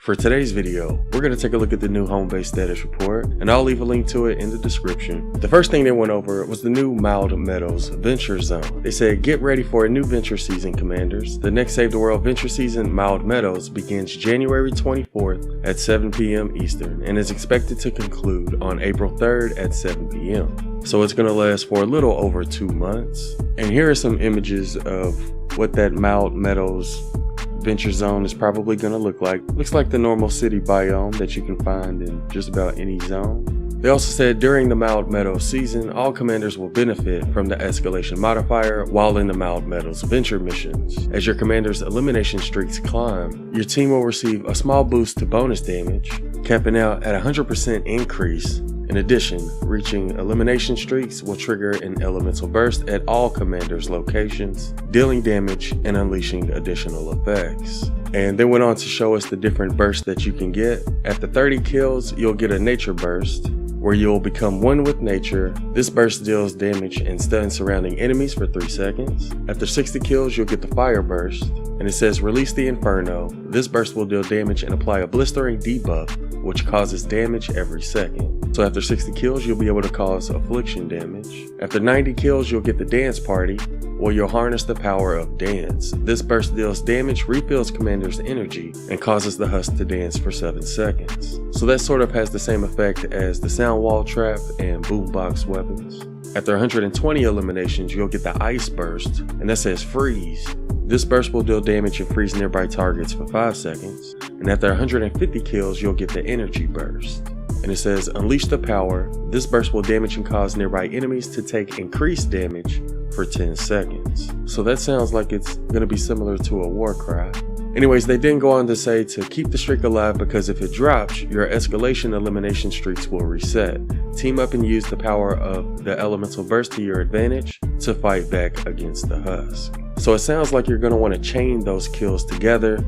For today's video, we're going to take a look at the new home base status report, and I'll leave a link to it in the description. The first thing they went over was the new Meadows Venture Zone. They said, get ready for a new venture season, commanders. The next Save the World venture season, Meadows, begins January 24th at 7 p.m. Eastern and is expected to conclude on April 3rd at 7 p.m. So it's going to last for a little over 2 months. And here are some images of what that Meadows Venture Zone is probably going to look like. Looks like the normal city biome that you can find in just about any zone. They also said during the Meadows season, all commanders will benefit from the escalation modifier while in the Meadows venture missions. As your commander's elimination streaks climb, your team will receive a small boost to bonus damage, capping out at 100% increase. In addition, reaching elimination streaks will trigger an elemental burst at all commanders' locations, dealing damage and unleashing additional effects. And they went on to show us the different bursts that you can get. After 30 kills, you'll get a nature burst, where you'll become one with nature. This burst deals damage and stuns surrounding enemies for 3 seconds. After 60 kills, you'll get the fire burst, and it says release the inferno. This burst will deal damage and apply a blistering debuff, which causes damage every second. So after 60 kills, you'll be able to cause affliction damage. After 90 kills, you'll get the dance party, or you'll harness the power of dance. This burst deals damage, refills commander's energy, and causes the husk to dance for 7 seconds. So that sort of has the same effect as the sound wall trap and boombox weapons. After 120 eliminations, you'll get the ice burst, and that says freeze. This burst will deal damage and freeze nearby targets for 5 seconds. And after 150 kills, you'll get the energy burst. And it says unleash the power. This burst will damage and cause nearby enemies to take increased damage for 10 seconds. So that sounds like it's going to be similar to a war cry. Anyways, they then go on to say to keep the streak alive, because if it drops, your escalation elimination streaks will reset. Team up and use the power of the elemental burst to your advantage to fight back against the husk. So it sounds like you're going to want to chain those kills together.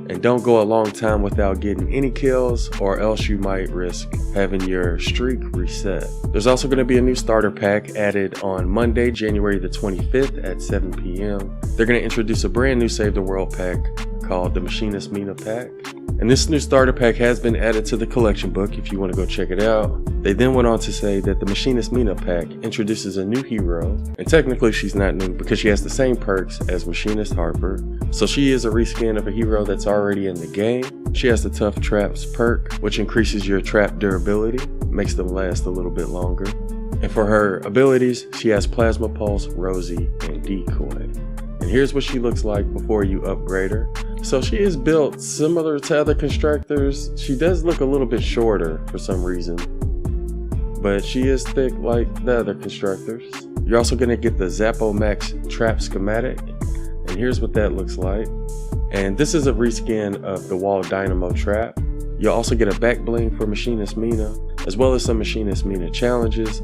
And don't go a long time without getting any kills, or else you might risk having your streak reset. There's also going to be a new starter pack added on Monday, January the 25th at 7 p.m. They're going to introduce a brand new Save the World pack called the Machinist Mina pack. And this new starter pack has been added to the collection book if you want to go check it out. They then went on to say that the Machinist Mina pack introduces a new hero, and technically she's not new because she has the same perks as Machinist Harper. So she is a reskin of a hero that's already in the game. She has the Tough Traps perk, which increases your trap durability, makes them last a little bit longer. And for her abilities, she has Plasma Pulse, Rosie, and Decoy. And here's what she looks like before you upgrade her. So she is built similar to other constructors. She does look a little bit shorter for some reason, but she is thick like the other constructors. You're also going to get the Zappo Max trap schematic, and here's what that looks like. And this is a reskin of the Wall Dynamo trap. You'll also get a back bling for Machinist Mina, as well as some Machinist Mina challenges.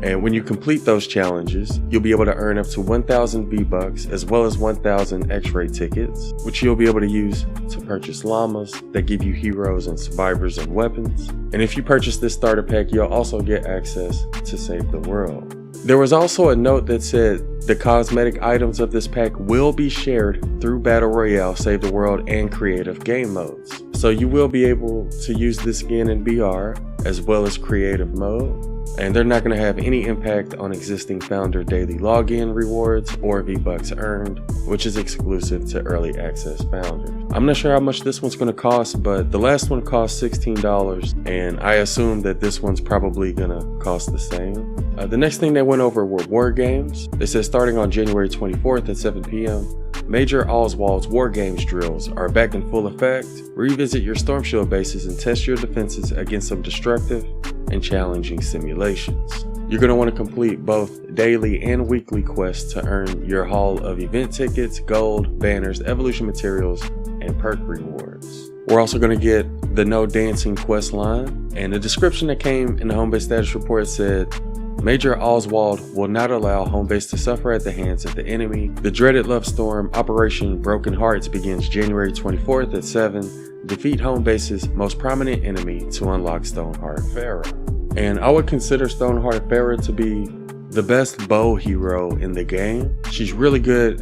And when you complete those challenges, you'll be able to earn up to 1,000 V-Bucks as well as 1,000 X-ray tickets, which you'll be able to use to purchase llamas that give you heroes and survivors and weapons. And if you purchase this starter pack, you'll also get access to Save the World. There was also a note that said the cosmetic items of this pack will be shared through Battle Royale, Save the World, and creative game modes. So you will be able to use this skin in BR as well as creative mode. And they're not going to have any impact on existing founder daily login rewards or V-Bucks earned, which is exclusive to early access founders. I'm not sure how much this one's going to cost, but the last one cost $16, and I assume that this one's probably going to cost the same. The next thing they went over were Wargames. They said starting on January 24th at 7 p.m., Major Oswald's Wargames drills are back in full effect. Revisit your Storm Shield bases and test your defenses against some destructive and challenging simulations. You're going to want to complete both daily and weekly quests to earn your haul of event tickets, gold, banners, evolution materials, and perk rewards. We're also going to get the No Dancing quest line, and the description that came in the home base status report said, Major Oswald will not allow home base to suffer at the hands of the enemy. The dreaded love storm Operation Broken Hearts begins January 24th at 7. Defeat home base's most prominent enemy to unlock Stoneheart Farah. And I would consider Stoneheart Farah to be the best bow hero in the game. She's really good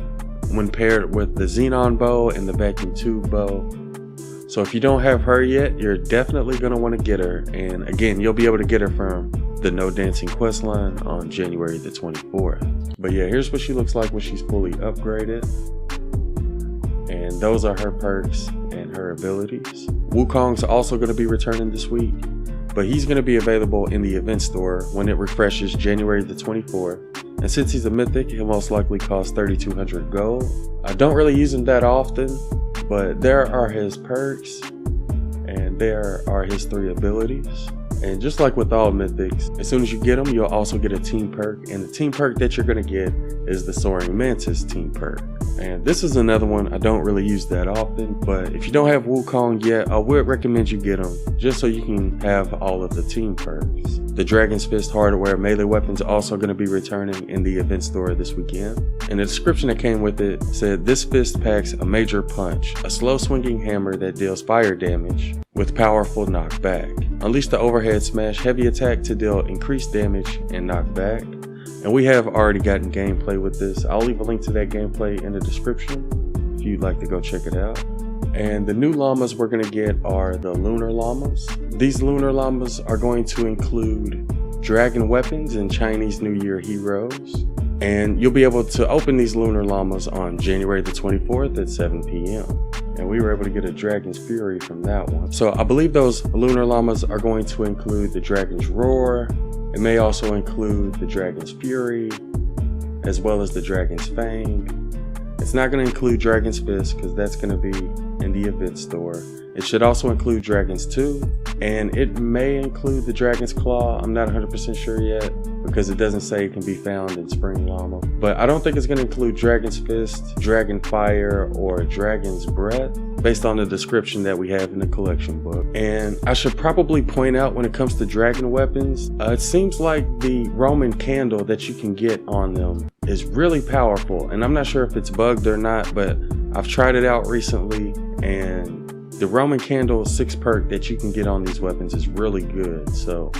when paired with the Xenon bow and the vacuum tube bow. So if you don't have her yet, you're definitely going to want to get her. And again, you'll be able to get her from the No Dancing questline on January the 24th. But yeah, here's what she looks like when she's fully upgraded. And those are her perks and her abilities. Wukong's also going to be returning this week, but he's going to be available in the event store when it refreshes January the 24th. And since he's a mythic, he'll most likely cost 3,200 gold. I don't really use him that often, but there are his perks and there are his 3 abilities. And just like with all mythics, as soon as you get them, you'll also get a team perk. And the team perk that you're going to get is the Soaring Mantis team perk. And this is another one I don't really use that often, but if you don't have Wukong yet, I would recommend you get them just so you can have all of the team perks. The Dragon's Fist hardware melee weapon's also going to be returning in the event store this weekend. And the description that came with it said, this fist packs a major punch, a slow swinging hammer that deals fire damage with powerful knockback. Unleash the overhead smash heavy attack to deal increased damage and knockback. And we have already gotten gameplay with this. I'll leave a link to that gameplay in the description if you'd like to go check it out. And the new llamas we're going to get are the lunar llamas. These lunar llamas are going to include dragon weapons and Chinese New Year heroes. And you'll be able to open these lunar llamas on January the 24th at 7 p.m. And we were able to get a Dragon's Fury from that one. So I believe those lunar llamas are going to include the Dragon's Roar. It may also include the Dragon's Fury, as well as the Dragon's Fang. It's not going to include Dragon's Fist because that's going to be in the event store. It should also include Dragon's Tooth, and it may include the Dragon's Claw. I'm not 100% sure yet because it doesn't say it can be found in Spring Llama. But I don't think it's going to include Dragon's Fist, Dragon Fire, or Dragon's Breath based on the description that we have in the collection book. And I should probably point out when it comes to dragon weapons, it seems like the Roman candle that you can get on them is really powerful. And I'm not sure if it's bugged or not, but I've tried it out recently, and the Roman Candle 6 perk that you can get on these weapons is really good. So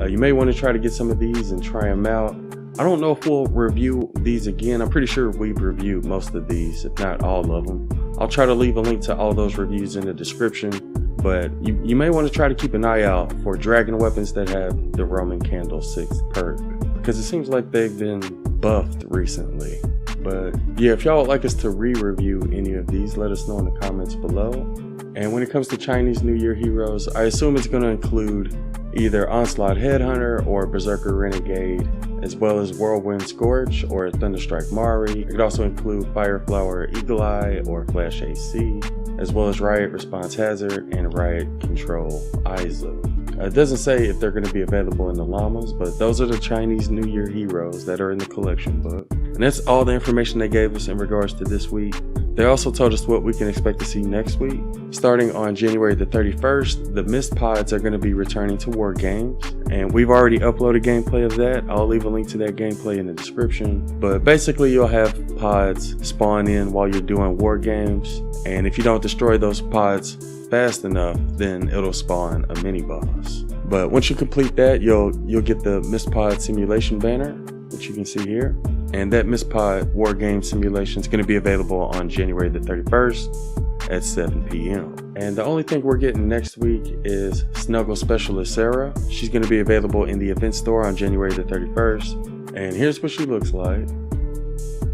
you may want to try to get some of these and try them out. I don't know if we'll review these again. I'm pretty sure we've reviewed most of these, if not all of them. I'll try to leave a link to all those reviews in the description, but you may want to try to keep an eye out for dragon weapons that have the Roman Candle 6 perk, because it seems like they've been buffed recently. But yeah, if y'all would like us to re-review any of these, let us know in the comments below. And when it comes to Chinese New Year heroes, I assume it's going to include either Onslaught Headhunter or Berserker Renegade, as well as Whirlwind Scorch or Thunderstrike Mari. It could also include Fireflower Eagle Eye or Flash AC, as well as Riot Response Hazard and Riot Control Aizu. It doesn't say if they're going to be available in the llamas, but those are the Chinese New Year heroes that are in the collection book. And that's all the information they gave us in regards to this week. They also told us what we can expect to see next week. Starting on January the 31st, the Mist Pods are going to be returning to Wargames, and we've already uploaded gameplay of that. I'll leave a link to that gameplay in the description. But basically, you'll have pods spawn in while you're doing Wargames, and if you don't destroy those pods fast enough, then it'll spawn a mini boss. But once you complete that, you'll get the Mist Pod simulation banner, which you can see here. And that Mist Pod War Game simulation is going to be available on January the 31st at 7 p.m. And the only thing we're getting next week is Snuggle Specialist Sarah. She's going to be available in the event store on January the 31st. And here's what she looks like.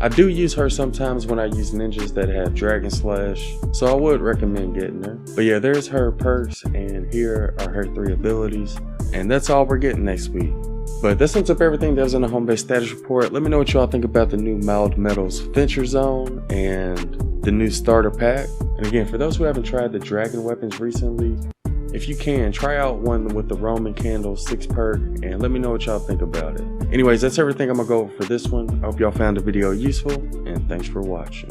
I do use her sometimes when I use ninjas that have Dragon Slash, so I would recommend getting her. But yeah, there's her perks, and here are her 3 abilities. And that's all we're getting next week. But that sums up everything that was in the home base status report. Let me know what y'all think about the new Meadows Venture Zone and the new starter pack. And again, for those who haven't tried the dragon weapons recently, if you can, try out one with the Roman Candle 6 perk and let me know what y'all think about it. Anyways, that's everything I'm gonna go over for this one. I hope y'all found the video useful, and thanks for watching.